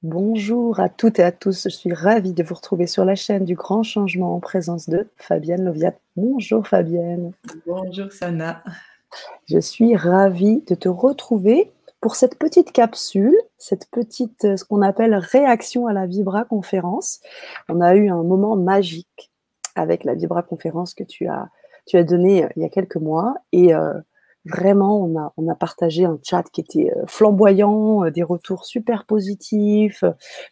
Bonjour à toutes et à tous, je suis ravie de vous retrouver sur la chaîne du Grand Changement en présence de Fabienne Loviat. Bonjour Fabienne. Bonjour Sana. Je suis ravie de te retrouver pour cette petite capsule, cette petite, ce qu'on appelle réaction à la Vibra conférence. On a eu un moment magique avec la Vibra conférence que tu as donnée il y a quelques mois et vraiment, on a partagé un chat qui était flamboyant, des retours super positifs,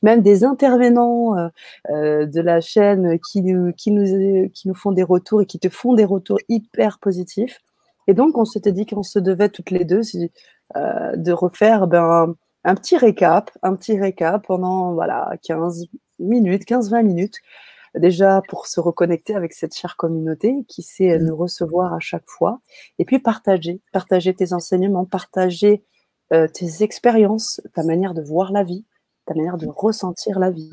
même des intervenants de la chaîne qui nous font des retours et qui te font des retours hyper positifs. Et donc, on s'était dit qu'on se devait toutes les deux de refaire un petit récap pendant voilà, 15-20 minutes, déjà pour se reconnecter avec cette chère communauté qui sait nous recevoir à chaque fois, et puis partager tes enseignements, partager tes expériences, ta manière de voir la vie, ta manière de ressentir la vie.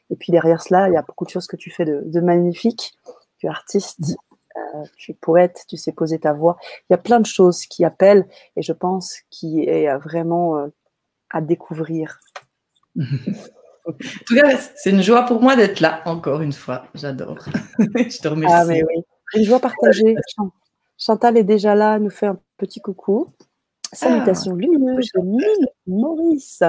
Et puis derrière cela, il y a beaucoup de choses que tu fais de magnifique. Tu es artiste, tu es poète, tu sais poser ta voix. Il y a plein de choses qui appellent, et je pense qu'il est vraiment à découvrir. En tout cas, c'est une joie pour moi d'être là, encore une fois. J'adore. Je te remercie. Ah, mais oui. Une joie partagée. Chantal est déjà là, nous fait un petit coucou. Salutations lumineuses de l'île Maurice.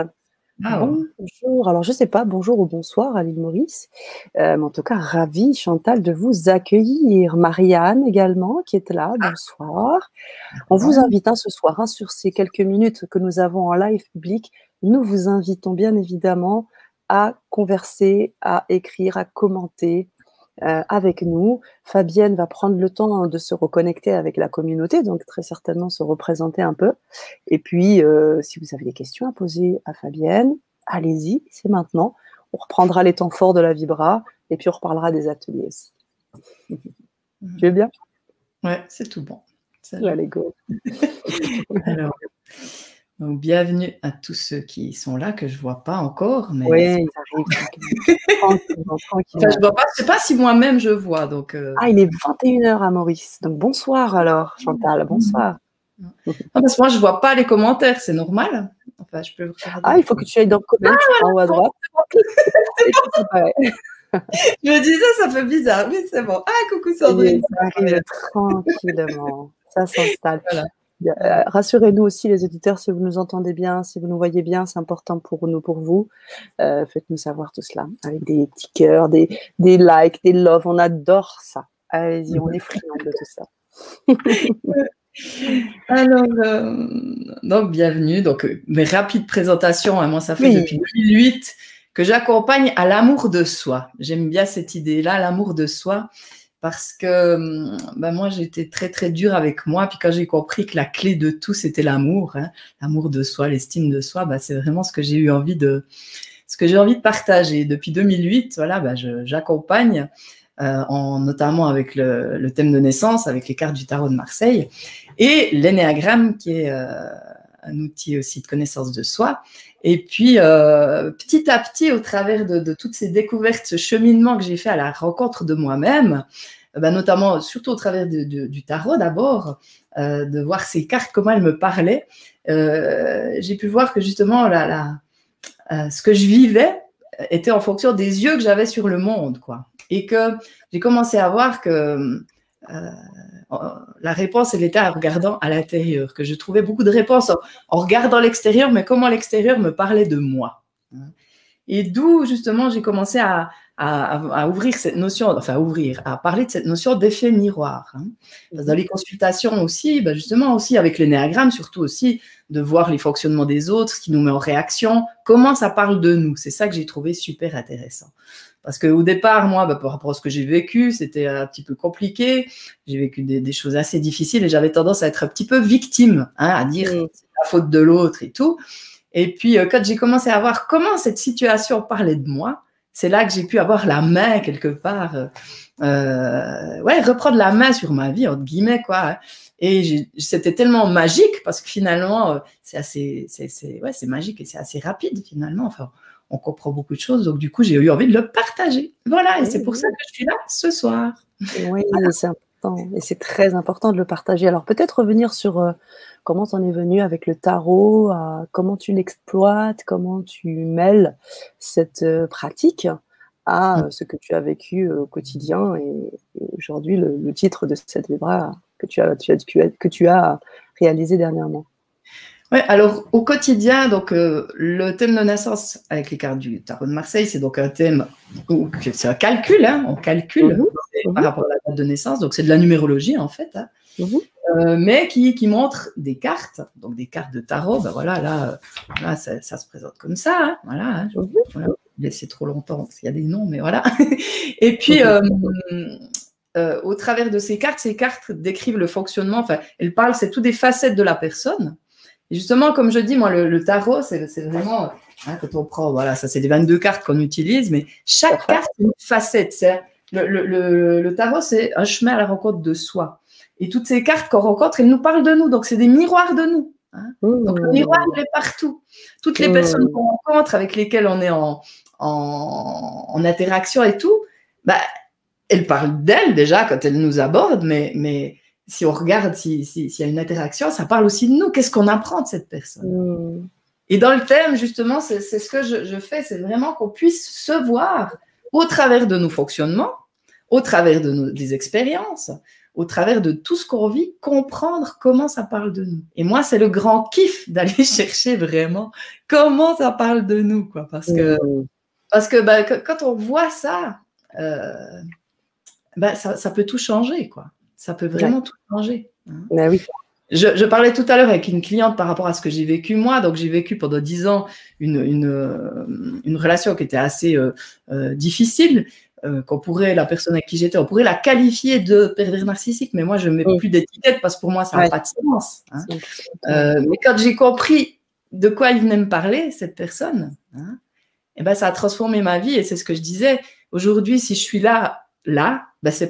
Bonjour. Alors, je ne sais pas, bonjour ou bonsoir à l'île Maurice. Mais en tout cas, ravie, Chantal, de vous accueillir. Marianne également, qui est là. Bonsoir. On vous invite ce soir, sur ces quelques minutes que nous avons en live public, nous vous invitons bien évidemment à converser, à écrire, à commenter avec nous. Fabienne va prendre le temps de se reconnecter avec la communauté, donc très certainement se représenter un peu. Et puis, si vous avez des questions à poser à Fabienne, allez-y, c'est maintenant. On reprendra les temps forts de la Vibra et puis on reparlera des ateliers aussi. Tu veux bien? Ouais, c'est tout bon. Allez, go. Alors, donc, bienvenue à tous ceux qui sont là, que je ne vois pas encore. Mais oui, ils arrivent tranquillement. Enfin, je ne sais pas si moi-même je vois. Donc, Ah, il est 21h à Maurice. Donc, bonsoir alors, Chantal. Bonsoir. Non, parce que moi, je ne vois pas les commentaires. C'est normal. Enfin, je peux regarder. Ah, il faut que tu ailles dans le comment en haut à droite. Je me disais, ça fait bizarre. Oui, c'est bon. Ah, coucou Sandrine. Ça arrive tranquillement. Ça s'installe. Voilà. Rassurez-nous aussi, les auditeurs, si vous nous entendez bien, si vous nous voyez bien, c'est important pour nous, pour vous. Faites-nous savoir tout cela avec des petits cœurs, des likes, des loves. On adore ça. Allez-y, on est friands de tout ça. Alors, donc bienvenue. Donc, mes rapides présentations, moi, ça fait depuis 2008 que j'accompagne à l'amour de soi. J'aime bien cette idée-là, l'amour de soi. Parce que moi, j'étais très, très dure avec moi. Puis quand j'ai compris que la clé de tout, c'était l'amour, l'amour de soi, l'estime de soi, c'est vraiment ce que j'ai eu envie de, partager. Depuis 2008, voilà, j'accompagne, notamment avec le thème de naissance, avec les cartes du tarot de Marseille, et l'énéagramme, qui est un outil aussi de connaissance de soi. Et puis, petit à petit, au travers de toutes ces découvertes, ce cheminement que j'ai fait à la rencontre de moi-même, notamment, surtout au travers du tarot d'abord, de voir ces cartes, comment elles me parlaient, j'ai pu voir que justement, ce que je vivais était en fonction des yeux que j'avais sur le monde, quoi. Et que j'ai commencé à voir que la réponse, elle était en regardant à l'intérieur, que je trouvais beaucoup de réponses en regardant l'extérieur, mais comment l'extérieur me parlait de moi. Et d'où, justement, j'ai commencé à ouvrir cette notion, à parler de cette notion d'effet miroir. Parce que dans les consultations aussi, justement aussi avec l'énéagramme, surtout aussi de voir les fonctionnements des autres, ce qui nous met en réaction, comment ça parle de nous. C'est ça que j'ai trouvé super intéressant. Parce qu'au départ, moi, par rapport à ce que j'ai vécu, c'était un petit peu compliqué. J'ai vécu des choses assez difficiles et j'avais tendance à être un petit peu victime, à dire c'est la faute de l'autre et tout. Et puis, quand j'ai commencé à voir comment cette situation parlait de moi, c'est là que j'ai pu avoir la main quelque part, reprendre la main sur ma vie, entre guillemets, quoi. Et c'était tellement magique parce que finalement, c'est magique et c'est assez rapide finalement. Enfin, on comprend beaucoup de choses. Donc, du coup, j'ai eu envie de le partager. Voilà, et c'est pour ça que je suis là ce soir. Oui, c'est important et c'est très important de le partager. Alors peut-être revenir sur comment tu en es venu avec le tarot, comment tu l'exploites, comment tu mêles cette pratique à ce que tu as vécu au quotidien et aujourd'hui le titre de cette vibra que tu as réalisé dernièrement. Ouais, alors au quotidien, donc le thème de naissance avec les cartes du tarot de Marseille, c'est donc un thème où c'est un calcul, hein, on calcule par rapport à la date de naissance, donc c'est de la numérologie en fait, hein, mais qui montre des cartes, donc des cartes de tarot. Ben voilà, là ça se présente comme ça, hein, voilà, hein, voilà, laisser trop longtemps parce qu'il y a des noms, mais voilà. Et puis au travers de ces cartes décrivent le fonctionnement. Enfin, elles parlent, c'est tout des facettes de la personne. Et justement, comme je dis, moi, le tarot, c'est vraiment, hein, quand on prend, voilà, ça c'est les 22 cartes qu'on utilise, mais chaque carte est une facette. Le tarot, c'est un chemin à la rencontre de soi. Et toutes ces cartes qu'on rencontre, elles nous parlent de nous. Donc, c'est des miroirs de nous. Hein. Donc, le miroir, il est partout. Toutes les personnes qu'on rencontre, avec lesquelles on est en interaction et tout, bah, elles parlent d'elles déjà quand elles nous abordent, mais si on regarde, s'il y a une interaction, ça parle aussi de nous. Qu'est-ce qu'on apprend de cette personne? Et dans le thème, justement, c'est ce que je fais, c'est vraiment qu'on puisse se voir au travers de nos fonctionnements, au travers de des expériences, au travers de tout ce qu'on vit, comprendre comment ça parle de nous. Et moi, c'est le grand kiff d'aller chercher vraiment comment ça parle de nous, quoi. Parce que bah, quand on voit ça, bah, ça peut tout changer, quoi. Ça peut vraiment tout changer. Hein. Ben oui. Je parlais tout à l'heure avec une cliente par rapport à ce que j'ai vécu moi. Donc, j'ai vécu pendant 10 ans une relation qui était assez difficile, qu'on pourrait, la personne avec qui j'étais, on pourrait la qualifier de pervers narcissique, mais moi, je ne mets plus d'étiquette parce que pour moi, ça n'a pas de sens. Hein. Mais quand j'ai compris de quoi il venait me parler, cette personne, hein, et ben, ça a transformé ma vie et c'est ce que je disais. Aujourd'hui, si je suis là, ben c'est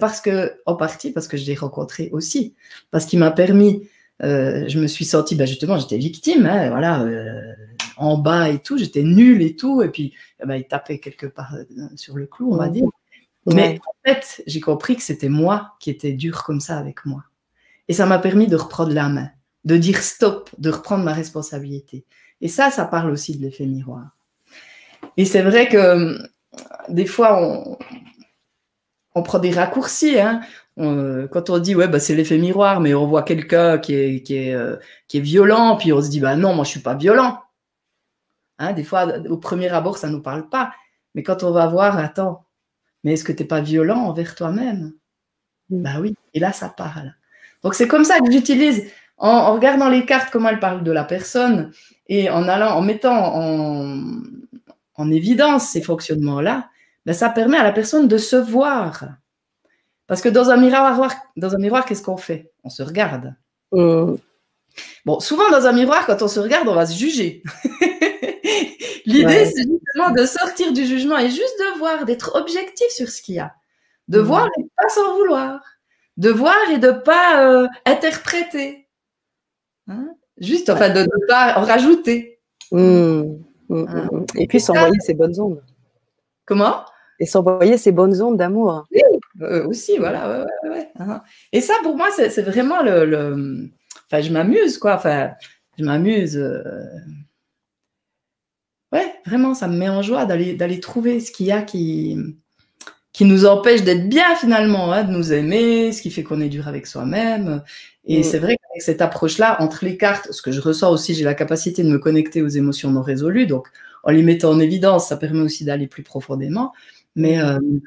en partie parce que je l'ai rencontré aussi, parce qu'il m'a permis, je me suis sentie, ben justement, j'étais victime, hein, voilà, en bas et tout, j'étais nulle et tout, et puis ben, il tapait quelque part sur le clou, on va dire. Mais en fait, j'ai compris que c'était moi qui étais dure comme ça avec moi. Et ça m'a permis de reprendre la main, de dire stop, de reprendre ma responsabilité. Et ça parle aussi de l'effet miroir. Et c'est vrai que des fois, on prend des raccourcis. Hein. Quand on dit, ouais, bah, c'est l'effet miroir, mais on voit quelqu'un qui est violent, puis on se dit, bah non, moi, je ne suis pas violent. Hein, des fois, au premier abord, ça ne nous parle pas. Mais quand on va voir, attends, mais est-ce que tu n'es pas violent envers toi-même? Bah oui, et là, ça parle. Donc, c'est comme ça que j'utilise, en regardant les cartes, comment elles parlent de la personne, et en mettant en évidence ces fonctionnements-là, ben, ça permet à la personne de se voir. Parce que dans un miroir, qu'est-ce qu'on fait? On se regarde. Bon, souvent dans un miroir, quand on se regarde, on va se juger. L'idée, c'est justement de sortir du jugement et juste de voir, d'être objectif sur ce qu'il y a. De voir et de pas s'en vouloir. De voir et de ne pas interpréter. Hein? Juste, enfin, de ne pas en rajouter. Et puis s'envoyer ces bonnes ondes. Comment? Et s'envoyer ces bonnes ondes d'amour. Oui, aussi, voilà. Ouais. Et ça, pour moi, c'est vraiment Enfin, je m'amuse, quoi. Enfin, je m'amuse. Ouais, vraiment, ça me met en joie d'aller trouver ce qu'il y a qui nous empêche d'être bien, finalement, hein, de nous aimer, ce qui fait qu'on est dur avec soi-même. Et c'est vrai qu'avec cette approche-là, entre les cartes, ce que je ressens aussi, j'ai la capacité de me connecter aux émotions non résolues. Donc, en les mettant en évidence, ça permet aussi d'aller plus profondément. Mais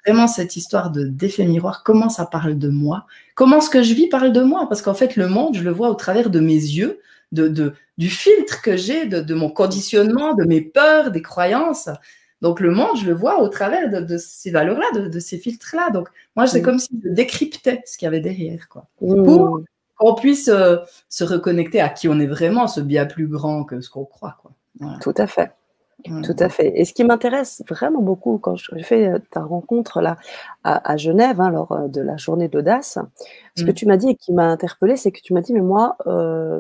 vraiment, cette histoire d'effet miroir, comment ça parle de moi? Comment ce que je vis parle de moi? Parce qu'en fait, le monde, je le vois au travers de mes yeux, du filtre que j'ai, de mon conditionnement, de mes peurs, des croyances. Donc, le monde, je le vois au travers de ces valeurs-là, de ces filtres-là. Donc, moi, c'est comme si je décryptais ce qu'il y avait derrière, quoi. Pour qu'on puisse se reconnecter à qui on est vraiment, ce bien plus grand que ce qu'on croit, quoi. Voilà. Tout à fait. Tout à fait. Et ce qui m'intéresse vraiment beaucoup quand je fais ta rencontre là à Genève, hein, lors de la journée de l'audace, ce que tu m'as dit et qui m'a interpellée, c'est que tu m'as dit, mais moi,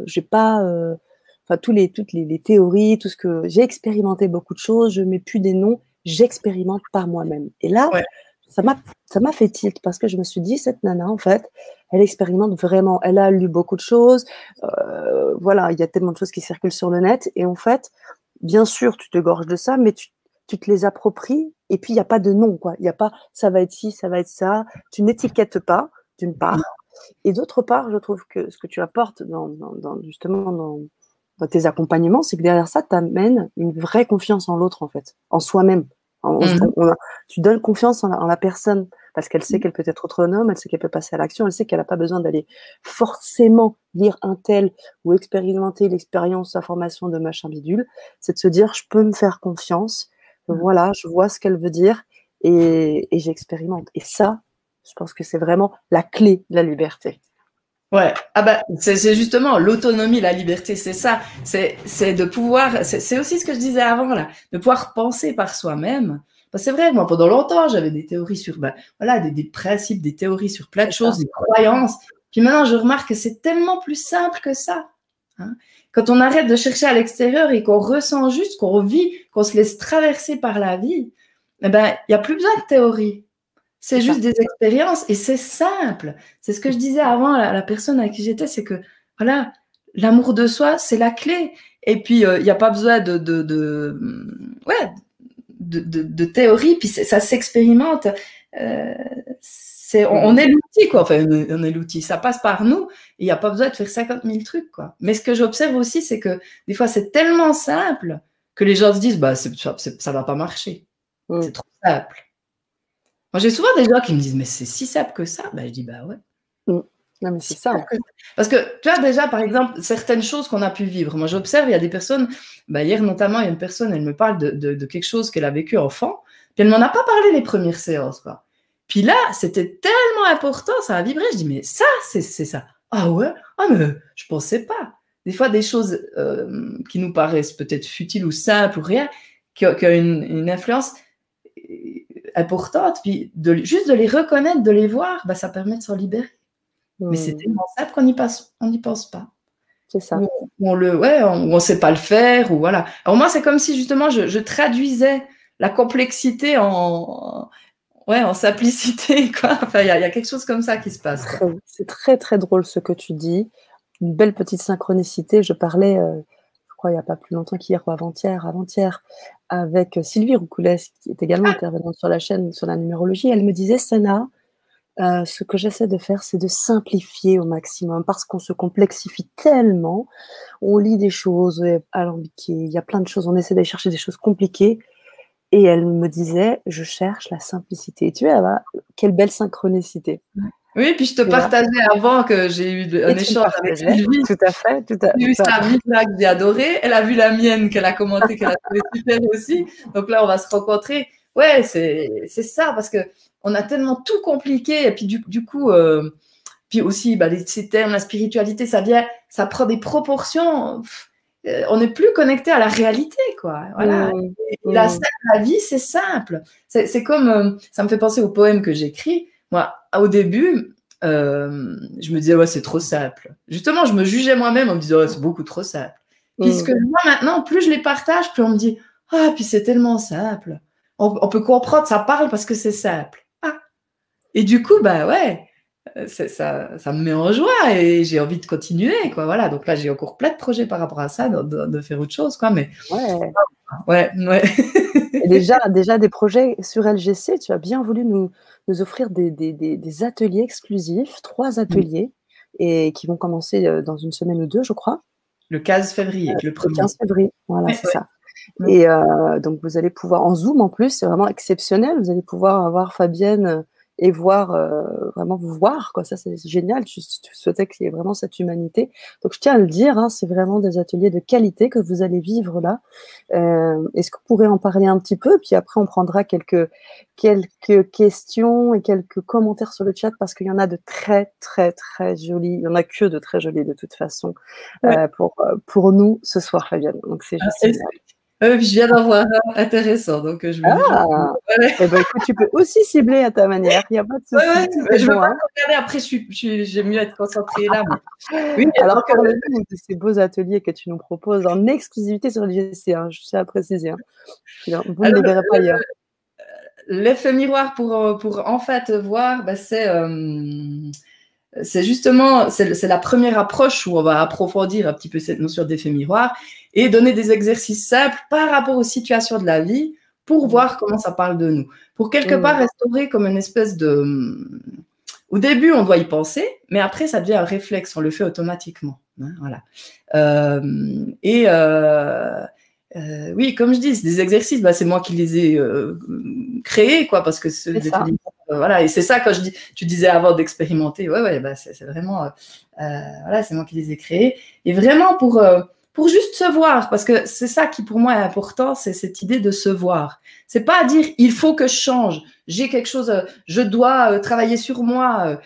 j'ai pas, enfin toutes les théories, tout ce que j'ai expérimenté beaucoup de choses, je mets plus des noms, j'expérimente par moi-même. Et là, ça m'a fait tilt parce que je me suis dit, cette nana, en fait, elle expérimente vraiment. Elle a lu beaucoup de choses. Voilà, il y a tellement de choses qui circulent sur le net. Et en fait, bien sûr, tu te gorges de ça, mais tu te les appropries. Et puis, il n'y a pas de nom, quoi. Il n'y a pas, ça va être ci, ça va être ça. Tu n'étiquettes pas, d'une part. Et d'autre part, je trouve que ce que tu apportes justement dans tes accompagnements, c'est que derrière ça, tu amènes une vraie confiance en l'autre, en fait, en soi-même. Tu donnes confiance en la personne parce qu'elle sait qu'elle peut être autonome, elle sait qu'elle peut passer à l'action, elle sait qu'elle n'a pas besoin d'aller forcément lire un tel ou expérimenter l'expérience, la formation de machin bidule. C'est de se dire, je peux me faire confiance, voilà, je vois ce qu'elle veut dire et j'expérimente. Et ça, je pense que c'est vraiment la clé de la liberté. Ouais, ah bah, c'est justement l'autonomie, la liberté, c'est ça. C'est de pouvoir, c'est aussi ce que je disais avant, là, de pouvoir penser par soi-même. Parce que c'est vrai, moi, pendant longtemps, j'avais des théories sur, voilà, des principes, des théories sur plein de choses, des croyances. Puis maintenant, je remarque que c'est tellement plus simple que ça. Hein. Quand on arrête de chercher à l'extérieur et qu'on ressent juste, qu'on vit, qu'on se laisse traverser par la vie, eh ben, il n'y a plus besoin de théorie. C'est juste des expériences et c'est simple. C'est ce que je disais avant à la personne à qui j'étais, c'est que voilà, l'amour de soi, c'est la clé. Et puis, il n'y a pas besoin de théorie, puis ça s'expérimente. On est l'outil, quoi. Enfin, on est l'outil. Ça passe par nous et il n'y a pas besoin de faire 50 000 trucs, quoi. Mais ce que j'observe aussi, c'est que des fois, c'est tellement simple que les gens se disent, bah, ça ne va pas marcher. C'est trop simple. Moi, j'ai souvent des gens qui me disent, mais c'est si simple que ça. Ben, je dis, bah ouais. Non, mais c'est ça. Parce que, tu vois, déjà, par exemple, certaines choses qu'on a pu vivre. Moi, j'observe, il y a des personnes, hier notamment, il y a une personne, elle me parle de quelque chose qu'elle a vécu enfant, puis elle m'en a pas parlé les premières séances, quoi. Puis là, c'était tellement important, ça a vibré. Je dis, mais ça, c'est ça. Ah ouais? Ah, mais je pensais pas. Des fois, des choses qui nous paraissent peut-être futiles ou simples ou rien, qui ont une influence importante, puis juste de les reconnaître, de les voir, bah, ça permet de s'en libérer. Mais c'est tellement simple qu'on n'y pense pas. C'est ça. Ou on ne sait pas le faire, ou voilà. Alors moi, c'est comme si justement je traduisais la complexité en simplicité, quoi. Enfin, il y a quelque chose comme ça qui se passe. C'est très, très drôle ce que tu dis. Une belle petite synchronicité. Je parlais, je crois, il n'y a pas plus longtemps qu'hier ou avant-hier, avec Sylvie Roucoulès, qui est également intervenante sur la chaîne, sur la numérologie. Elle me disait, Sana, ce que j'essaie de faire, c'est de simplifier au maximum parce qu'on se complexifie tellement. On lit des choses alambiquées, il y a plein de choses, on essaie d'aller chercher des choses compliquées. Et elle me disait, je cherche la simplicité. Tu vois, quelle belle synchronicité. Oui, puis je te partageais avant que j'ai eu un échange avec Sylvie. Tout à fait. J'ai vu sa vie là que j'ai adorée. Elle a vu la mienne qu'elle a commentée, qu'elle a trouvé super aussi. Donc là, on va se rencontrer. Ouais, c'est ça, parce que on a tellement tout compliqué. Et puis du coup, puis aussi, ces termes, la spiritualité, ça prend des proportions. On n'est plus connecté à la réalité, quoi. Voilà. La vie, c'est simple. C'est comme, ça me fait penser au poème que j'écris. Moi, au début, je me disais, ouais, c'est trop simple. Justement, je me jugeais moi-même en me disant, ouais, c'est beaucoup trop simple. Puisque moi, maintenant, plus je les partage, plus on me dit, ah, puis c'est tellement simple. On peut comprendre, ça parle parce que c'est simple. Ah. Et du coup, ouais, ça me met en joie et j'ai envie de continuer, quoi. Voilà. Donc là, j'ai encore plein de projets par rapport à ça, de faire autre chose, quoi. Mais ouais. Et déjà des projets sur LGC. Tu as bien voulu nous offrir des ateliers exclusifs, 3 ateliers, et qui vont commencer dans une semaine ou 2, je crois. Le 15 février, le 1er. Le 15 février, voilà, c'est ça. Et donc, vous allez pouvoir, en Zoom en plus, c'est vraiment exceptionnel. Vous allez pouvoir avoir Fabienne et vraiment vous voir, quoi. Ça, c'est génial. Tu souhaitais qu'il y ait vraiment cette humanité. Donc, je tiens à le dire, hein, c'est vraiment des ateliers de qualité que vous allez vivre là. Est-ce que vous pourrez en parler un petit peu? Puis après, on prendra quelques questions et quelques commentaires sur le chat parce qu'il y en a de très, très, très jolis. Il n'y en a que de très jolis de toute façon pour nous ce soir, Fabienne. Donc, c'est juste génial. Je viens d'en voir un intéressant, donc je me dis. Écoute, tu peux aussi cibler à ta manière, il n'y a pas de souci. Je ne veux pas regarder, après j'aime mieux être concentrée là. Oui, alors parle-nous de ces beaux ateliers que tu nous proposes en exclusivité sur le GC, je tiens à préciser. Vous ne les verrez pas ailleurs. l'effet miroir pour en fait voir, bah, c'est justement, c'est la première approche où on va approfondir un petit peu cette notion d'effet miroir et donner des exercices simples par rapport aux situations de la vie pour voir comment ça parle de nous. Pour quelque part restaurer comme une espèce de... Au début, on doit y penser, mais après, ça devient un réflexe, on le fait automatiquement. Hein, voilà. Oui, comme je dis, c'est des exercices, bah, c'est moi qui les ai créés, quoi, parce que voilà, et c'est ça quand tu disais avant d'expérimenter, ouais, bah, c'est vraiment, voilà, c'est moi qui les ai créés, et vraiment pour juste se voir, parce que c'est ça qui pour moi est important, c'est cette idée de se voir. C'est pas à dire il faut que je change, j'ai quelque chose, je dois travailler sur moi.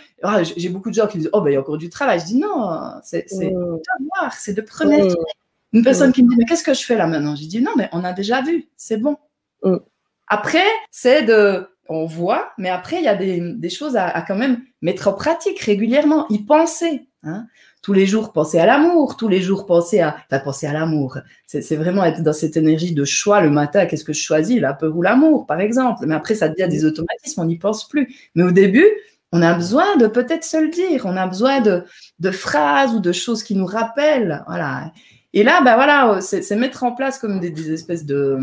J'ai beaucoup de gens qui me disent oh ben il y a encore du travail. Je dis non, c'est de voir, c'est de première. Une personne qui me dit mais qu'est-ce que je fais là maintenant? Je dis non mais on a déjà vu, c'est bon. Après c'est on voit, mais après il y a des choses à quand même mettre en pratique régulièrement, y penser. Hein. Tous les jours, penser à l'amour, tous les jours, penser à l'amour. C'est vraiment être dans cette énergie de choix le matin. Qu'est-ce que je choisis, la peur ou l'amour, par exemple. Mais après, ça devient des automatismes, on n'y pense plus. Mais au début, on a besoin de peut-être se le dire. On a besoin de phrases ou de choses qui nous rappellent. Voilà. Et là, ben voilà, c'est mettre en place comme des espèces de...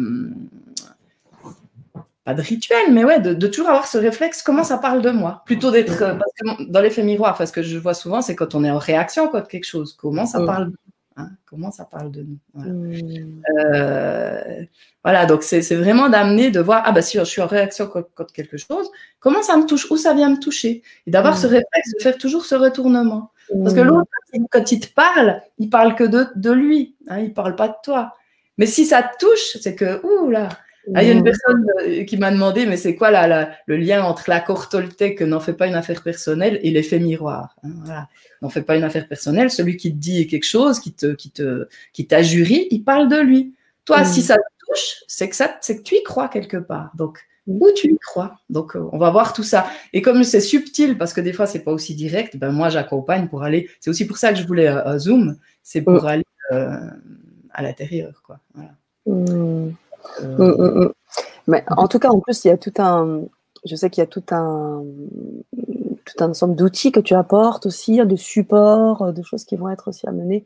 Pas de rituel, mais ouais, de toujours avoir ce réflexe, comment ça parle de moi. Plutôt d'être, parce que dans l'effet miroir, parce que je vois souvent, c'est quand on est en réaction contre quelque chose. Comment ça parle de nous, hein, comment ça parle de nous. Voilà, voilà donc c'est vraiment d'amener, de voir, ah bah si je suis en réaction contre quelque chose, comment ça me touche, où ça vient me toucher. Et d'avoir ce réflexe de faire toujours ce retournement. Parce que l'autre, quand il te parle, il parle que de lui, hein, il parle pas de toi. Mais si ça te touche, c'est que, ouh là, il y a une personne qui m'a demandé, mais c'est quoi le lien entre l'accord Toltec, n'en fait pas une affaire personnelle, et l'effet miroir, hein, voilà. N'en fait pas une affaire personnelle, celui qui te dit quelque chose, qui t'injurie, il parle de lui. Toi, si ça te touche, c'est que tu y crois quelque part. Donc, où tu y crois. Donc, on va voir tout ça. Et comme c'est subtil, parce que des fois, c'est pas aussi direct, ben moi, j'accompagne pour aller... C'est aussi pour ça que je voulais un Zoom, c'est pour aller à l'intérieur, quoi. Voilà. Mais en tout cas, en plus, il y a tout un... Je sais qu'il y a tout un ensemble d'outils que tu apportes aussi, de supports, de choses qui vont être aussi amenées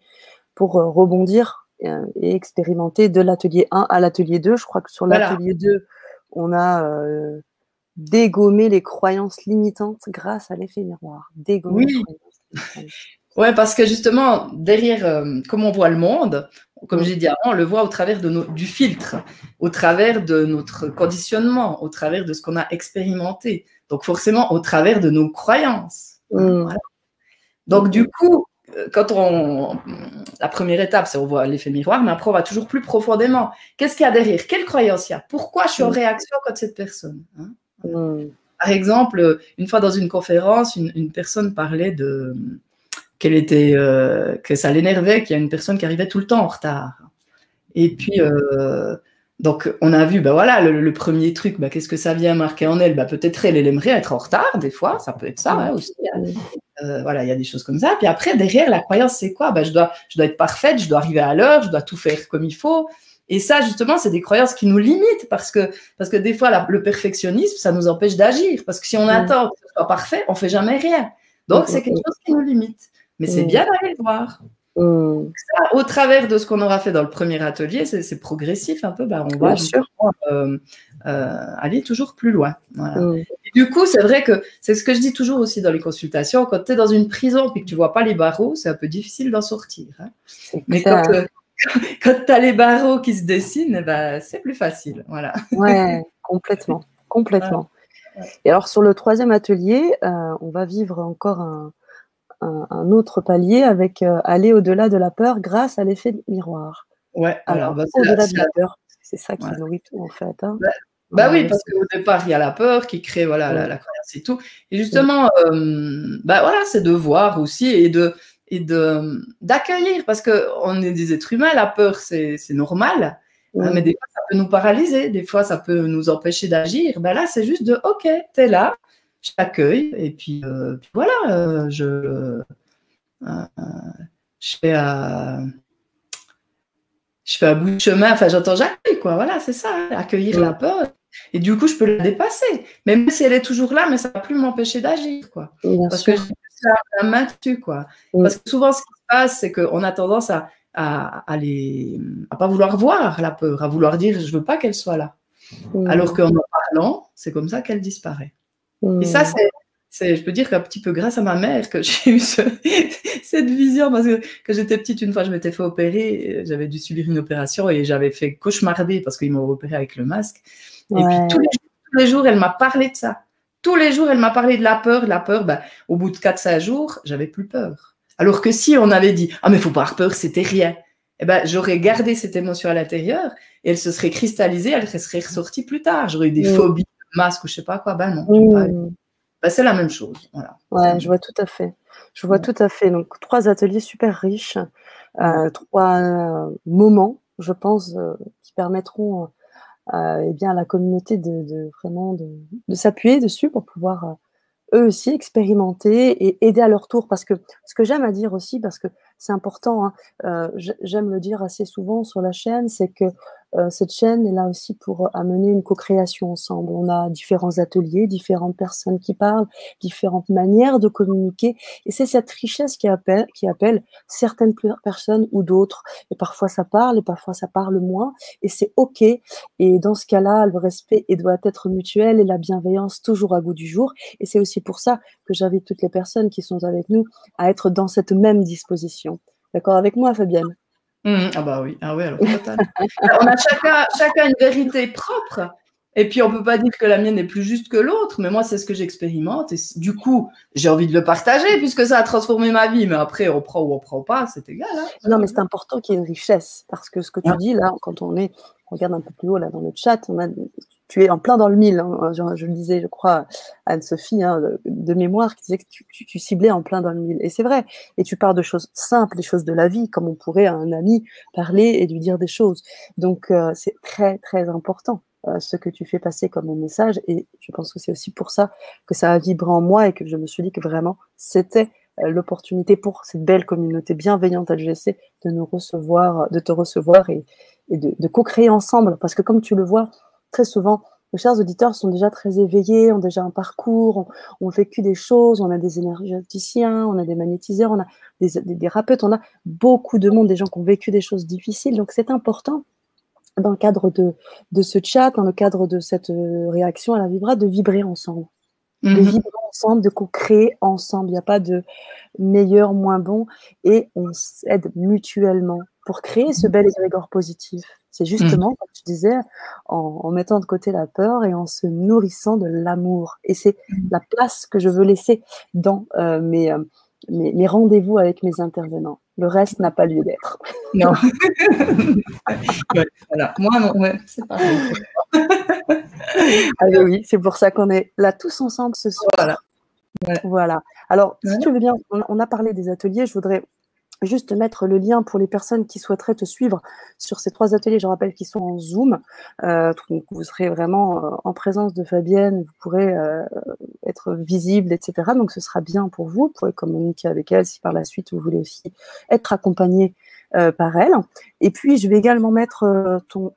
pour rebondir et expérimenter de l'atelier 1 à l'atelier 2. Je crois que sur l'atelier 2, on a dégommé les croyances limitantes grâce à l'effet miroir. Dégommer les croyances limitantes. Ouais, parce que justement, derrière, comment on voit le monde, comme j'ai dit avant, on le voit au travers du filtre, au travers de notre conditionnement, au travers de ce qu'on a expérimenté. Donc, forcément, au travers de nos croyances. Voilà. Donc, du coup, la première étape, c'est on voit l'effet miroir, mais après, on va toujours plus profondément. Qu'est-ce qu'il y a derrière? Quelle croyance il y a? Pourquoi je suis en réaction contre cette personne? Par exemple, une fois dans une conférence, une personne parlait que ça l'énervait, qu'il y a une personne qui arrivait tout le temps en retard. Et puis, donc, on a vu, ben voilà, le premier truc, ben, qu'est-ce que ça vient marquer en elle? Ben, peut-être elle aimerait être en retard, des fois, ça peut être ça hein, aussi. Voilà, il y a des choses comme ça. Puis après, derrière, la croyance, c'est quoi? Ben, je dois être parfaite, je dois arriver à l'heure, je dois tout faire comme il faut. Et ça, justement, c'est des croyances qui nous limitent parce que des fois, le perfectionnisme, ça nous empêche d'agir. Parce que si on attend que ce soit parfait, on ne fait jamais rien. Donc, c'est quelque chose qui nous limite. Mais c'est bien d'aller le voir. Ça, au travers de ce qu'on aura fait dans le premier atelier, c'est progressif un peu, ben, on va aller toujours plus loin. Voilà. Et du coup, c'est vrai que c'est ce que je dis toujours aussi dans les consultations, quand tu es dans une prison et que tu ne vois pas les barreaux, c'est un peu difficile d'en sortir. Hein. Mais quand tu as les barreaux qui se dessinent, ben, c'est plus facile. Voilà. Ouais, complètement. Complètement. Ouais. Et alors, sur le troisième atelier, on va vivre encore un autre palier avec aller au-delà de la peur grâce à l'effet miroir. Ouais, alors au-delà de la peur, c'est ça qui nourrit tout en fait. Hein. Bah oui, parce qu'au départ, il y a la peur qui crée voilà, la croyance et tout. Et justement, bah voilà, c'est de voir aussi et d'accueillir, parce qu'on est des êtres humains, la peur, c'est normal, hein, mais des fois, ça peut nous paralyser, des fois, ça peut nous empêcher d'agir. Ben là, c'est juste OK, t'es là, je t'accueille, et puis voilà, je fais je fais un bout de chemin, enfin j'entends j'accueille quoi, voilà, c'est ça, hein, accueillir la peur. Et du coup, je peux la dépasser. Même si elle est toujours là, mais ça ne va plus m'empêcher d'agir, quoi. Bien Parce sûr. que j'ai la main dessus, quoi. Parce que souvent, ce qui se passe, c'est qu'on a tendance à pas vouloir voir la peur, à vouloir dire je veux pas qu'elle soit là. Alors qu'en en parlant, c'est comme ça qu'elle disparaît. Et ça, je peux dire qu'un petit peu grâce à ma mère que j'ai eu cette vision, parce que quand j'étais petite, une fois, je m'étais fait opérer, j'avais dû subir une opération et j'avais fait cauchemarder parce qu'ils m'ont opéré avec le masque. Et puis tous les jours, elle m'a parlé de ça. Tous les jours, elle m'a parlé de la peur. La peur, au bout de 4-5 jours, j'avais plus peur. Alors que si on avait dit « Ah, mais faut pas avoir peur, c'était rien », eh ben, j'aurais gardé cette émotion à l'intérieur et elle se serait cristallisée, elle serait ressortie plus tard. J'aurais eu des phobies, masques ou je sais pas quoi. Ben non, c'est la même chose. Voilà. Ouais, je vois tout à fait. Je vois tout à fait. Donc, 3 ateliers super riches, 3 moments, je pense, qui permettront eh bien, à la communauté vraiment de s'appuyer dessus pour pouvoir eux aussi expérimenter et aider à leur tour. Parce que ce que j'aime à dire aussi, parce que c'est important, hein, j'aime le dire assez souvent sur la chaîne, c'est que cette chaîne est là aussi pour amener une co-création ensemble. On a différents ateliers, différentes personnes qui parlent, différentes manières de communiquer. Et c'est cette richesse qui appelle certaines personnes ou d'autres. Et parfois ça parle et parfois ça parle moins. Et c'est OK. Et dans ce cas-là, le respect doit être mutuel et la bienveillance toujours à goût du jour. Et c'est aussi pour ça que j'invite toutes les personnes qui sont avec nous à être dans cette même disposition. D'accord avec moi, Fabienne? Ah bah oui, alors total. On a chacun une vérité propre. Et puis, on ne peut pas dire que la mienne est plus juste que l'autre, mais moi, c'est ce que j'expérimente. Et du coup, j'ai envie de le partager puisque ça a transformé ma vie. Mais après, on prend ou on ne prend pas, c'est égal. Hein. Non, mais c'est important qu'il y ait une richesse. Parce que ce que tu dis là, quand on regarde un peu plus haut là dans le chat, tu es en plein dans le mille. Hein. Je le disais, je crois, à Anne-Sophie, hein, de mémoire, qui disait que tu ciblais en plein dans le mille. Et c'est vrai. Et tu parles de choses simples, des choses de la vie, comme on pourrait à un ami parler et lui dire des choses. Donc, c'est très, très important. Ce que tu fais passer comme un message, et je pense que c'est aussi pour ça que ça a vibré en moi et que je me suis dit que vraiment c'était l'opportunité pour cette belle communauté bienveillante LGC de nous recevoir, de te recevoir et de co-créer ensemble, parce que comme tu le vois très souvent, nos chers auditeurs sont déjà très éveillés, ont déjà un parcours, ont vécu des choses, on a des énergéticiens, on a des magnétiseurs, on a des thérapeutes, on a beaucoup de monde, des gens qui ont vécu des choses difficiles, donc c'est important dans le cadre de ce chat, dans le cadre de cette réaction à la vibra, de vibrer ensemble. De vibrer ensemble, de co-créer ensemble. Il n'y a pas de meilleur, moins bon. Et on s'aide mutuellement pour créer ce bel égrégore positif. C'est justement, comme tu disais, en mettant de côté la peur et en se nourrissant de l'amour. Et c'est la place que je veux laisser dans mes rendez-vous avec mes intervenants. Le reste n'a pas lieu d'être. Non. Ouais, voilà. Moi, non, ouais, c'est pas vrai. Ah oui, c'est pour ça qu'on est là tous ensemble ce soir. Voilà. Ouais. Voilà. Alors, si tu veux bien, on a parlé des ateliers, je voudrais juste mettre le lien pour les personnes qui souhaiteraient te suivre sur ces 3 ateliers. Je rappelle qu'ils sont en Zoom. Donc vous serez vraiment en présence de Fabienne, vous pourrez être visible, etc. Donc ce sera bien pour vous. Vous pourrez communiquer avec elle si par la suite vous voulez aussi être accompagné par elle. Et puis je vais également mettre ton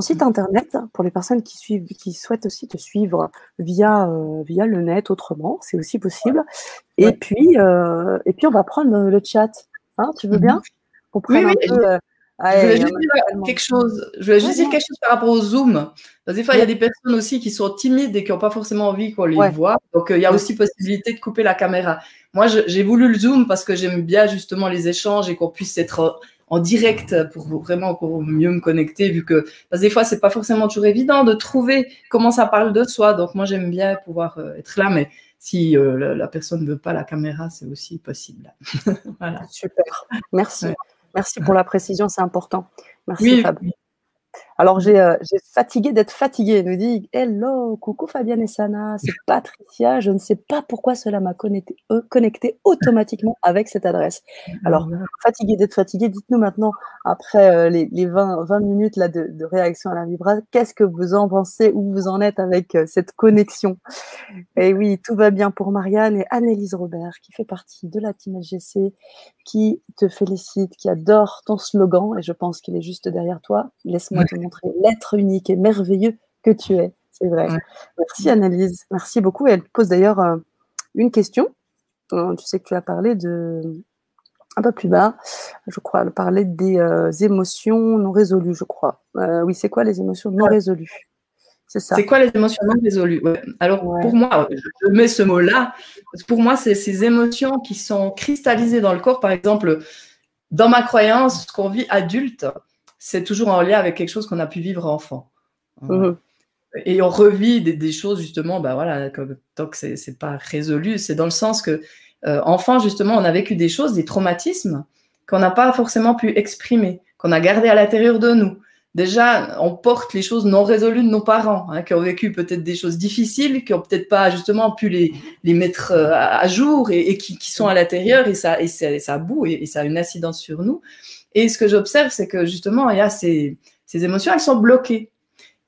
site internet pour les personnes qui souhaitent aussi te suivre via le net autrement, c'est aussi possible. Ouais. Et puis on va prendre le chat. Hein, tu veux bien? On prenne un peu. Je voulais juste dire quelque chose. Je voulais juste dire quelque chose par rapport au Zoom. Parce que des fois, il y a des personnes aussi qui sont timides et qui n'ont pas forcément envie qu'on les voit. Donc, il y a aussi possibilité de couper la caméra. Moi, j'ai voulu le Zoom parce que j'aime bien justement les échanges et qu'on puisse être en direct pour vraiment encore mieux me connecter, vu que parce que des fois, c'est pas forcément toujours évident de trouver comment ça parle de soi. Donc, moi, j'aime bien pouvoir être là, mais si la personne ne veut pas la caméra, c'est aussi possible. Voilà. Super. Merci. Ouais. Merci pour la précision, c'est important. Merci, Fab. Alors, j'ai fatigué d'être fatiguée, nous dit hello, coucou Fabienne et Sana, c'est Patricia. Je ne sais pas pourquoi cela m'a connecté automatiquement avec cette adresse. Alors, fatigué d'être fatiguée, dites-nous maintenant, après les 20 minutes là, de réaction à la vibra, qu'est-ce que vous en pensez, où vous en êtes avec cette connexion? Et oui, tout va bien pour Marianne et Annelise Robert, qui fait partie de la team SGC, qui te félicite, qui adore ton slogan, et je pense qu'il est juste derrière toi. Laisse-moi te montrer l'être unique et merveilleux que tu es. C'est vrai. Ouais. Merci Annelise, merci beaucoup. Et elle pose d'ailleurs une question. Tu sais que tu as parlé un peu plus bas, je crois, elle parlait des émotions non résolues, je crois. Oui, c'est quoi les émotions non résolues? C'est ça. C'est quoi les émotions non résolues? Ouais. Alors, pour moi, je mets ce mot-là, pour moi, c'est ces émotions qui sont cristallisées dans le corps. Par exemple, dans ma croyance, ce qu'on vit adulte, c'est toujours en lien avec quelque chose qu'on a pu vivre enfant. Et on revit des choses, justement, bah voilà, tant que c'est pas résolu, c'est dans le sens que, enfant, justement, on a vécu des choses, des traumatismes qu'on n'a pas forcément pu exprimer, qu'on a gardé à l'intérieur de nous. Déjà, on porte les choses non résolues de nos parents, hein, qui ont vécu peut-être des choses difficiles, qui n'ont peut-être pas justement pu les mettre à jour et qui sont à l'intérieur et ça boue et ça a une incidence sur nous. Et ce que j'observe, c'est que justement, il y a ces émotions, elles sont bloquées.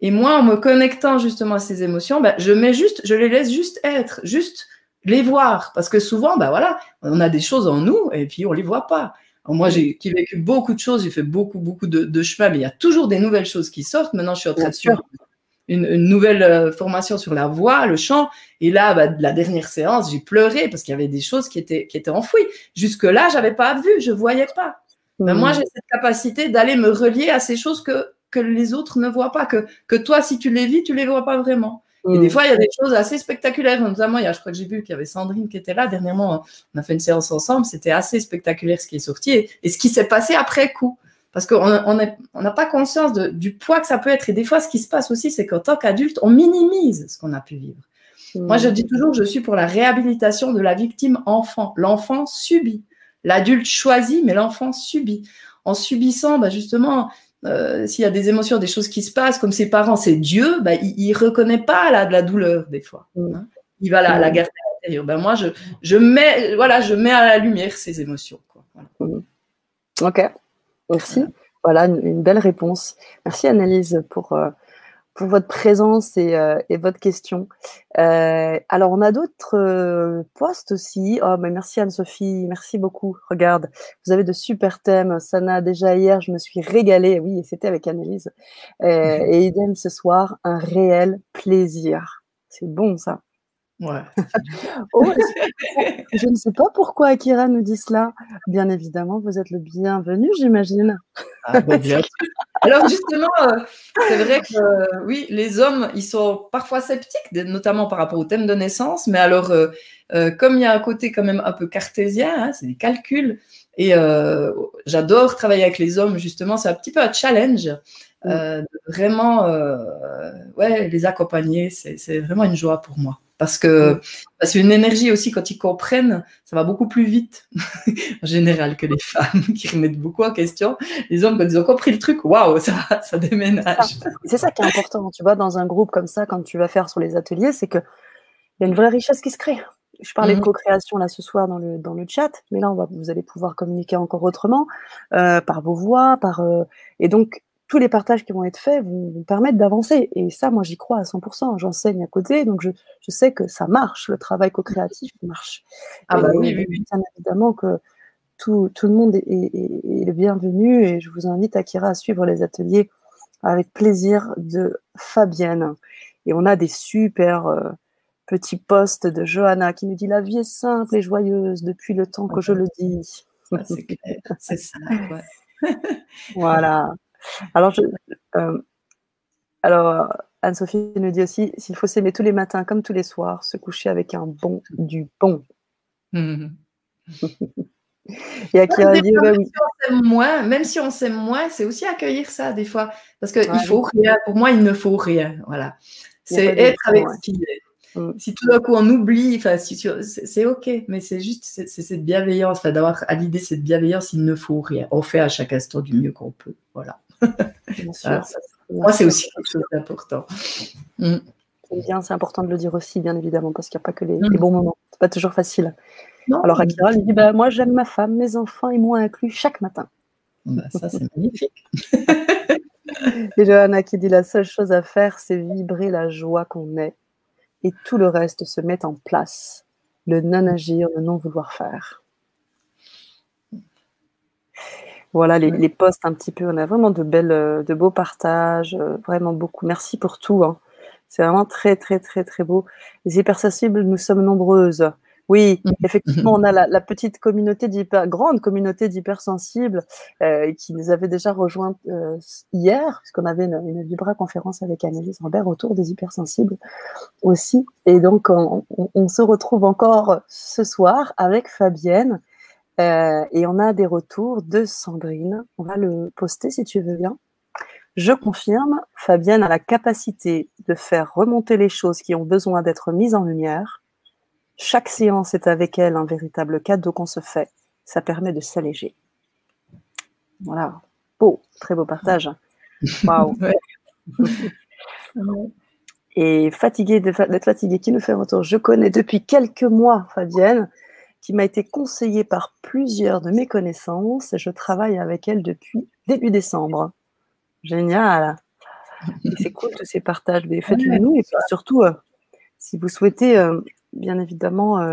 Et moi, en me connectant justement à ces émotions, ben, je les laisse juste être, juste les voir. Parce que souvent, ben voilà, on a des choses en nous et puis on les voit pas. Alors moi, j'ai vécu beaucoup de choses, j'ai fait beaucoup de chemin, mais il y a toujours des nouvelles choses qui sortent. Maintenant, je suis en train de suivre une nouvelle formation sur la voix, le chant. Et là, ben, la dernière séance, j'ai pleuré parce qu'il y avait des choses qui étaient enfouies. Jusque-là, j'avais pas vu, je voyais pas. Ben, moi, j'ai cette capacité d'aller me relier à ces choses que les autres ne voient pas, que toi, si tu les vis, tu les vois pas vraiment. Et des fois, il y a des choses assez spectaculaires. Notamment, je crois que j'ai vu qu'il y avait Sandrine qui était là. Dernièrement, on a fait une séance ensemble. C'était assez spectaculaire ce qui est sorti et ce qui s'est passé après coup. Parce qu'on n'a pas conscience du poids que ça peut être. Et des fois, ce qui se passe aussi, c'est qu'en tant qu'adulte, on minimise ce qu'on a pu vivre. Moi, je dis toujours que je suis pour la réhabilitation de la victime enfant. L'enfant subit. L'adulte choisit, mais l'enfant subit. En subissant, bah justement, s'il y a des émotions, des choses qui se passent, comme ses parents, c'est Dieu, bah, il ne reconnaît pas de la douleur des fois. Hein. Il va la garder à l'intérieur. Ben, moi, je mets à la lumière ces émotions. Quoi. Voilà. Ok, merci. Voilà une belle réponse. Merci Annelise pour votre présence et votre question. Alors, on a d'autres posts aussi. Oh, mais merci Anne-Sophie, merci beaucoup. Regarde, vous avez de super thèmes. Sana, déjà hier, je me suis régalée. Oui, c'était avec Annelise. Et idem ce soir, un réel plaisir. C'est bon, ça. Ouais. Oh, je ne sais pas pourquoi Akira nous dit cela. Bien évidemment, vous êtes le bienvenu, j'imagine. Ah, bah, bien sûr. Alors justement, c'est vrai que oui, les hommes, ils sont parfois sceptiques, notamment par rapport au thème de naissance, mais alors, comme il y a un côté quand même un peu cartésien, hein, c'est des calculs, et j'adore travailler avec les hommes, justement, c'est un petit peu un challenge, de vraiment les accompagner, c'est vraiment une joie pour moi. Parce que c'est une énergie aussi, quand ils comprennent, ça va beaucoup plus vite, en général, que les femmes qui remettent beaucoup en question. Les hommes, quand ils ont compris le truc, waouh, ça déménage. C'est ça qui est important, tu vois, dans un groupe comme ça, quand tu vas faire sur les ateliers, c'est qu'il y a une vraie richesse qui se crée. Je parlais de co-création là ce soir dans le chat, mais là, vous allez pouvoir communiquer encore autrement, par vos voix, et donc, tous les partages qui vont être faits vont vous permettre d'avancer. Et ça, moi, j'y crois à 100%. J'enseigne à côté, donc je sais que ça marche. Le travail co-créatif marche. Ah bah oui. Bien évidemment que tout le monde est le bienvenu. Et je vous invite, Akira, à suivre les ateliers avec plaisir de Fabienne. Et on a des super petits posts de Johanna qui nous dit « La vie est simple et joyeuse depuis le temps que je le dis. » C'est clair, c'est ça. Ouais. Voilà. Alors, Anne-Sophie nous dit aussi, s'il faut s'aimer tous les matins comme tous les soirs, se coucher avec du bon. Et Akira dit, même si on s'aime moins, c'est aussi accueillir ça des fois. Parce qu'il faut rien, pour moi, il ne faut rien. Voilà. C'est être avec ce qui est. Si tout d'un coup on oublie, c'est ok, mais c'est juste cette bienveillance, d'avoir à l'idée cette bienveillance, il ne faut rien. On fait à chaque instant du mieux qu'on peut. Voilà. Bien sûr. moi, c'est aussi quelque chose d'important. C'est bien, c'est important de le dire aussi, bien évidemment, parce qu'il n'y a pas que les bons moments. C'est pas toujours facile. Non, alors, Akira lui dit, moi, j'aime ma femme, mes enfants et moi inclus chaque matin. Ça, c'est magnifique. Et Johanna qui dit, la seule chose à faire, c'est vibrer la joie qu'on est. Et tout le reste se met en place. Le non-agir, le non-vouloir faire. Voilà les posts un petit peu. On a vraiment de beaux partages, vraiment beaucoup. Merci pour tout. Hein. C'est vraiment très, très, très, très beau. Les hypersensibles, nous sommes nombreuses. Oui, effectivement, on a la petite communauté grande communauté d'hypersensibles qui nous avait déjà rejoint hier, puisqu'on avait une vibra-conférence avec Annelise Robert autour des hypersensibles aussi. Et donc, on se retrouve encore ce soir avec Fabienne. Et on a des retours de Sandrine. On va le poster si tu veux bien. Je confirme, Fabienne a la capacité de faire remonter les choses qui ont besoin d'être mises en lumière. Chaque séance est avec elle un véritable cadeau qu'on se fait. Ça permet de s'alléger. Voilà. Beau, très beau partage. Waouh. Et fatiguée d'être fatiguée, qui nous fait un retour. Je connais depuis quelques mois Fabienne, qui m'a été conseillée par plusieurs de mes connaissances. Et je travaille avec elle depuis début décembre. Génial. Et c'est cool tous ces partages. Faites-le nous. Et puis surtout, si vous souhaitez, bien évidemment,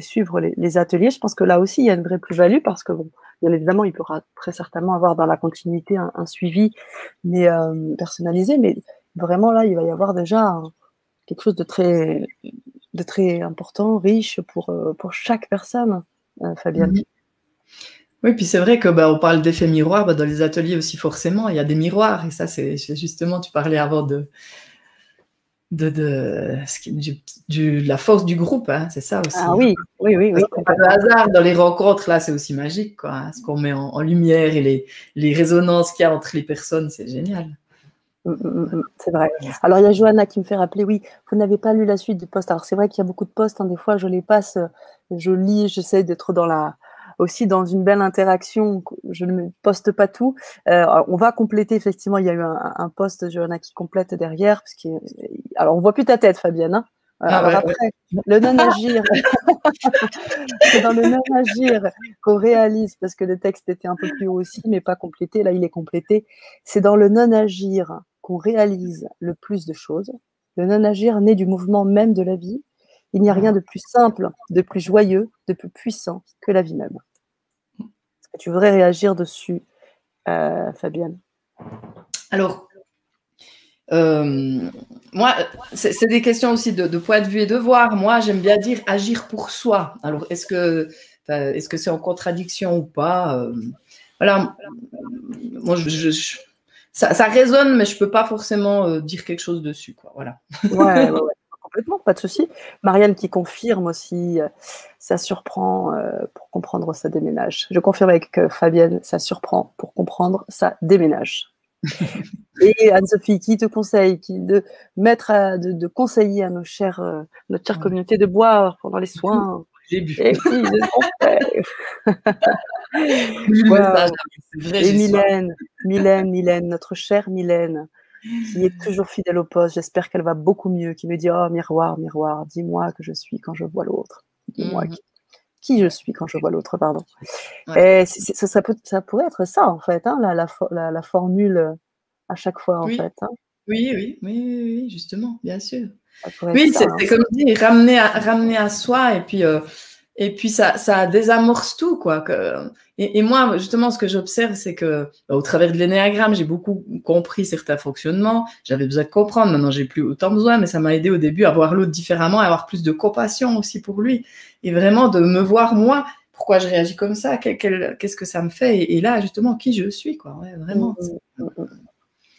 suivre les ateliers, je pense que là aussi, il y a une vraie plus-value parce que, bon, bien évidemment, il pourra très certainement avoir dans la continuité un suivi mais personnalisé. Mais vraiment, là, il va y avoir déjà quelque chose de très important, riche pour chaque personne, Fabienne. Oui, puis c'est vrai que on parle d'effet miroir, dans les ateliers aussi forcément, il y a des miroirs et ça c'est justement, tu parlais avant de la force du groupe, hein, c'est ça aussi. Ah oui. Pas de hasard dans les rencontres, là c'est aussi magique, quoi, hein, ce qu'on met en lumière et les résonances qu'il y a entre les personnes, c'est génial. C'est vrai. Alors, il y a Johanna qui me fait rappeler, oui, vous n'avez pas lu la suite du post. Alors, c'est vrai qu'il y a beaucoup de posts, hein, des fois, je les passe, je lis, j'essaie d'être aussi dans une belle interaction, je ne poste pas tout. On va compléter, effectivement, il y a eu un post, Johanna, qui complète derrière. Alors, on ne voit plus ta tête, Fabienne. Hein. Après, le non-agir, c'est dans le non-agir qu'on réalise, parce que le texte était un peu plus haut aussi, mais pas complété. Là, il est complété. C'est dans le non-agir qu'on réalise le plus de choses. Le non-agir naît du mouvement même de la vie. Il n'y a rien de plus simple, de plus joyeux, de plus puissant que la vie même. Est-ce que tu voudrais réagir dessus, Fabienne? Alors, moi, c'est des questions aussi de point de vue et de voir. Moi, j'aime bien dire agir pour soi. Alors, est-ce que c'est en contradiction ou pas? Voilà. Moi, ça résonne, mais je peux pas forcément dire quelque chose dessus, quoi. Voilà. Ouais. Complètement, pas de souci. Marianne qui confirme aussi, ça surprend pour comprendre, ça déménage. Je confirme avec Fabienne, ça surprend pour comprendre, ça déménage. Et Anne-Sophie qui te conseille de conseiller à notre chère communauté de boire pendant les soins. J'ai bu. Et puis, wow. Et Mylène, notre chère Mylène, qui est toujours fidèle au poste. J'espère qu'elle va beaucoup mieux, qui me dit « Oh, miroir, miroir, dis-moi que je suis quand je vois l'autre. Dis-moi qui je suis quand je vois l'autre, pardon. Ouais. Et ça pourrait être ça, en fait, hein, la formule à chaque fois, en fait. Hein. Oui, justement, bien sûr. Oui, c'est comme dit, ramener à soi et puis ça désamorce tout, quoi. Et moi, justement, ce que j'observe, c'est que au travers de l'énéagramme, j'ai beaucoup compris certains fonctionnements. J'avais besoin de comprendre. Maintenant, j'ai plus autant besoin, mais ça m'a aidé au début à voir l'autre différemment, à avoir plus de compassion aussi pour lui. Et vraiment de me voir, moi, pourquoi je réagis comme ça, qu'est-ce que ça me fait. Et là, justement, qui je suis, quoi. Ouais, vraiment.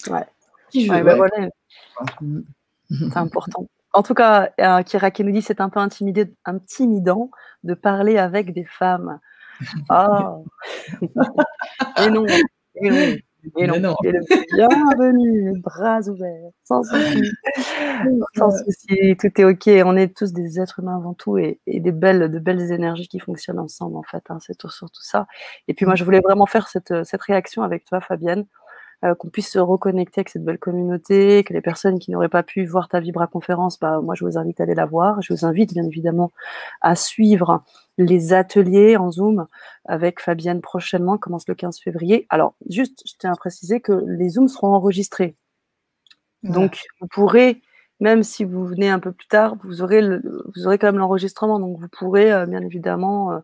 Ouais. Qui je voilà. C'est important. En tout cas, Kira qui nous dit c'est un peu intimidant de parler avec des femmes. Ah. Et non. Bienvenue, les bras ouverts, sans souci. Sans souci, tout est ok. On est tous des êtres humains avant tout et de belles énergies qui fonctionnent ensemble, en fait. Hein, c'est surtout ça. Et puis moi, je voulais vraiment faire cette réaction avec toi, Fabienne, qu'on puisse se reconnecter avec cette belle communauté, que les personnes qui n'auraient pas pu voir ta Vibra conférence, bah, moi je vous invite à aller la voir. Je vous invite bien évidemment à suivre les ateliers en Zoom avec Fabienne prochainement, commence le 15 février. Alors juste, je tiens à préciser que les Zooms seront enregistrés. Voilà. Donc vous pourrez, même si vous venez un peu plus tard, vous aurez quand même l'enregistrement, donc vous pourrez bien évidemment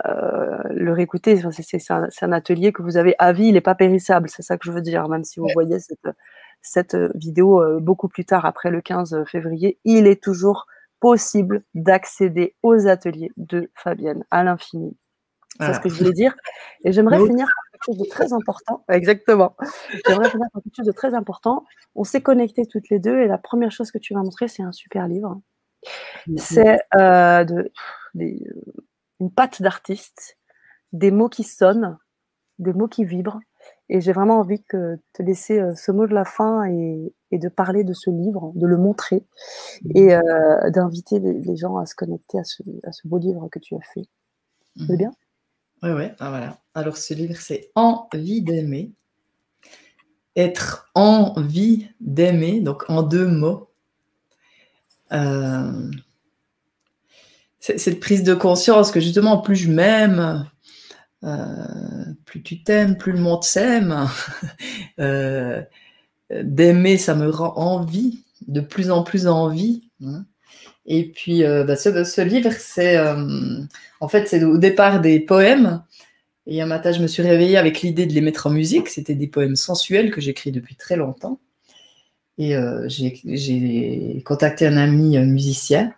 le réécouter. C'est un atelier que vous avez à vie, il n'est pas périssable, c'est ça que je veux dire, même si vous voyez cette vidéo beaucoup plus tard, après le 15 février, il est toujours possible d'accéder aux ateliers de Fabienne à l'infini. C'est ce que je voulais dire. Et j'aimerais finir par quelque chose de très important. Exactement. J'aimerais finir par quelque chose de très important. On s'est connectés toutes les deux et la première chose que tu m'as montré, c'est un super livre. C'est une patte d'artiste, des mots qui sonnent, des mots qui vibrent. Et j'ai vraiment envie de te laisser ce mot de la fin et de parler de ce livre, de le montrer et d'inviter les gens à se connecter à ce beau livre que tu as fait. C'est bien ? Oui. Ah, voilà. Alors, ce livre, c'est Envie d'aimer. Être envie d'aimer, donc en 2 mots. C'est cette prise de conscience que justement, plus je m'aime, plus tu t'aimes, plus le monde s'aime. D'aimer, ça me rend envie, de plus en plus envie. Et puis, ce livre, c'est en fait, c'est au départ des poèmes. Et un matin, je me suis réveillée avec l'idée de les mettre en musique. C'était des poèmes sensuels que j'écris depuis très longtemps. Et j'ai contacté un ami musicien,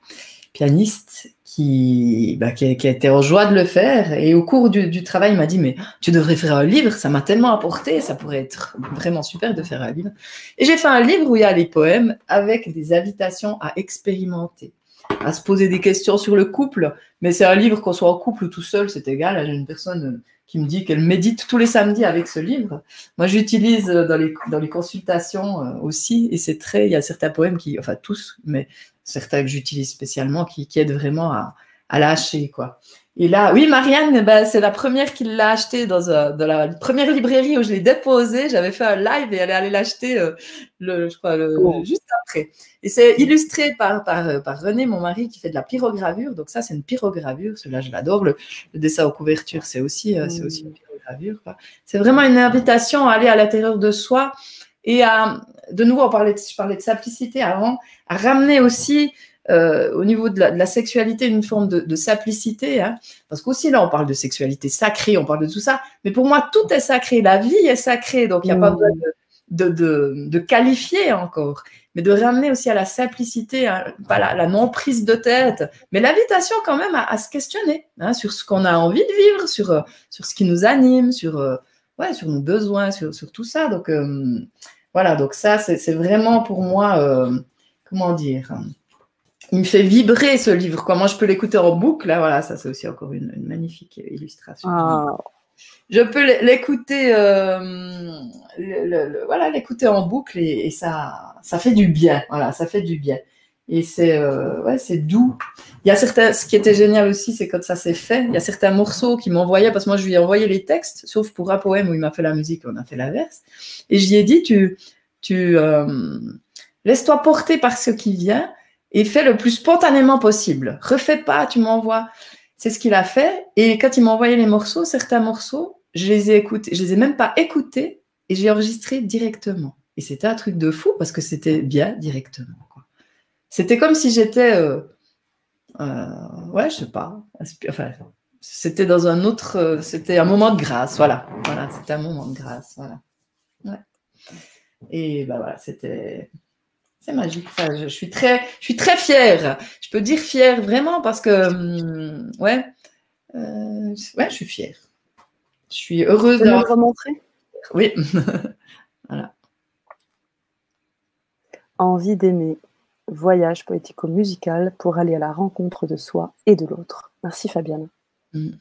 pianiste, qui a été en joie de le faire. Et au cours du travail, il m'a dit « Mais tu devrais faire un livre, ça m'a tellement apporté, ça pourrait être vraiment super de faire un livre. » Et j'ai fait un livre où il y a les poèmes avec des invitations à expérimenter, à se poser des questions sur le couple. Mais c'est un livre, qu'on soit en couple ou tout seul, c'est égal. J'ai une personne qui me dit qu'elle médite tous les samedis avec ce livre. Moi, j'utilise dans les consultations aussi. Et c'est il y a certains poèmes enfin tous, mais certains que j'utilise spécialement qui aident vraiment à lâcher, quoi. Et là, oui, Marianne, c'est la première qui l'a acheté dans la première librairie où je l'ai déposé. J'avais fait un live et elle est allée l'acheter, juste après. Et c'est illustré par René, mon mari, qui fait de la pyrogravure. Donc ça, c'est une pyrogravure. Celui-là, je l'adore. Le dessin aux couvertures, c'est aussi une pyrogravure, quoi. C'est vraiment une invitation à aller à l'intérieur de soi et de nouveau, je parlais de simplicité avant, à ramener aussi au niveau de la sexualité, une forme de simplicité, hein, parce qu'aussi là on parle de sexualité sacrée, on parle de tout ça, mais pour moi tout est sacré, la vie est sacrée, donc il n'y a pas besoin de qualifier encore, mais de ramener aussi à la simplicité, hein, pas la non-prise de tête, mais l'invitation quand même à se questionner, hein, sur ce qu'on a envie de vivre, sur ce qui nous anime, sur nos besoins, sur tout ça, donc voilà, donc ça c'est vraiment pour moi, comment dire, il me fait vibrer ce livre. Comment je peux l'écouter en boucle là, voilà, ça c'est aussi encore une magnifique illustration. Je peux l'écouter, l'écouter en boucle et ça fait du bien. Voilà, ça fait du bien. Et c'est doux. Il y a ce qui était génial aussi, c'est quand ça s'est fait. Il y a certains morceaux qui m'envoyaient, parce que moi je lui ai envoyé les textes, sauf pour un poème où il m'a fait la musique, on a fait l'inverse. Et je lui ai dit, tu laisse-toi porter par ce qui vient. Et fais le plus spontanément possible. Refais pas, tu m'envoies. C'est ce qu'il a fait. Et quand il m'a envoyé les morceaux, certains morceaux, je les ai écoutés. Je les ai même pas écoutés et j'ai enregistré directement. Et c'était un truc de fou parce que c'était bien directement, quoi. C'était comme si j'étais, je sais pas. Enfin, c'était dans un autre, c'était un moment de grâce. Voilà, c'était un moment de grâce. Voilà. Ouais. Et voilà, c'est magique. Enfin, je suis très fière. Je peux dire fière vraiment parce que, je suis fière. Je suis heureuse de le remontrer. Oui. Voilà. Envie d'aimer. Voyage poético-musical pour aller à la rencontre de soi et de l'autre. Merci Fabienne. Et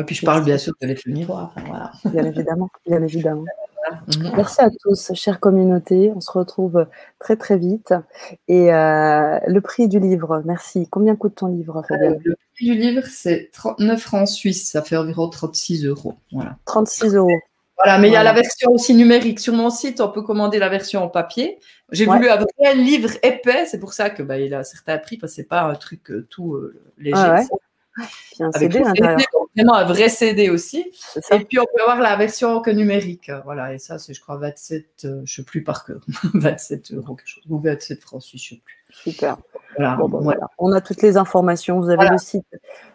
puis je parle bien sûr de l'effet miroir. Voilà. Bien évidemment. Merci à tous, chère communauté. On se retrouve très très vite. Et le prix du livre, merci. Combien coûte ton livre, Fabienne ? Le prix du livre, c'est 39 francs suisses. Ça fait environ 36 €. Voilà. 36 €. Voilà, mais il y a Voilà. la version aussi numérique. Sur mon site, on peut commander la version en papier. J'ai Ouais. voulu un vrai livre épais, c'est pour ça que il a un certain prix, parce que c'est pas un truc tout léger. Ouais. Ça. Puis un Avec CD le à CD, l'intérieur. donc vraiment un vrai CD aussi. C'est ça. Et puis on peut avoir la version que numérique. Voilà, et ça, c'est je crois 27, je ne sais plus par cœur, 27 € quelque chose, ou 27 francs suisses, je ne sais plus. Super. Voilà, Bon, ben, ouais. voilà. On a toutes les informations. Vous avez Voilà. le site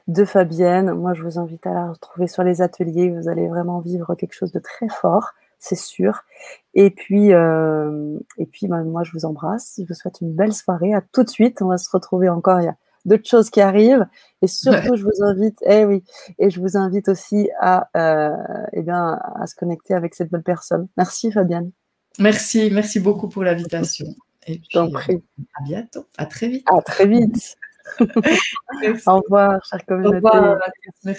de Fabienne. Moi, je vous invite à la retrouver sur les ateliers. Vous allez vraiment vivre quelque chose de très fort, c'est sûr. Et puis moi, je vous embrasse. Je vous souhaite une belle soirée. À tout de suite. On va se retrouver encore. Il y a d'autres choses qui arrivent. Et surtout, je vous invite, et je vous invite aussi à se connecter avec cette belle personne. Merci, Fabienne. Merci beaucoup pour l'invitation. Et puis, Je t'en prie. à bientôt. À très vite. À très vite. Au revoir, chère communauté. Au revoir. Merci.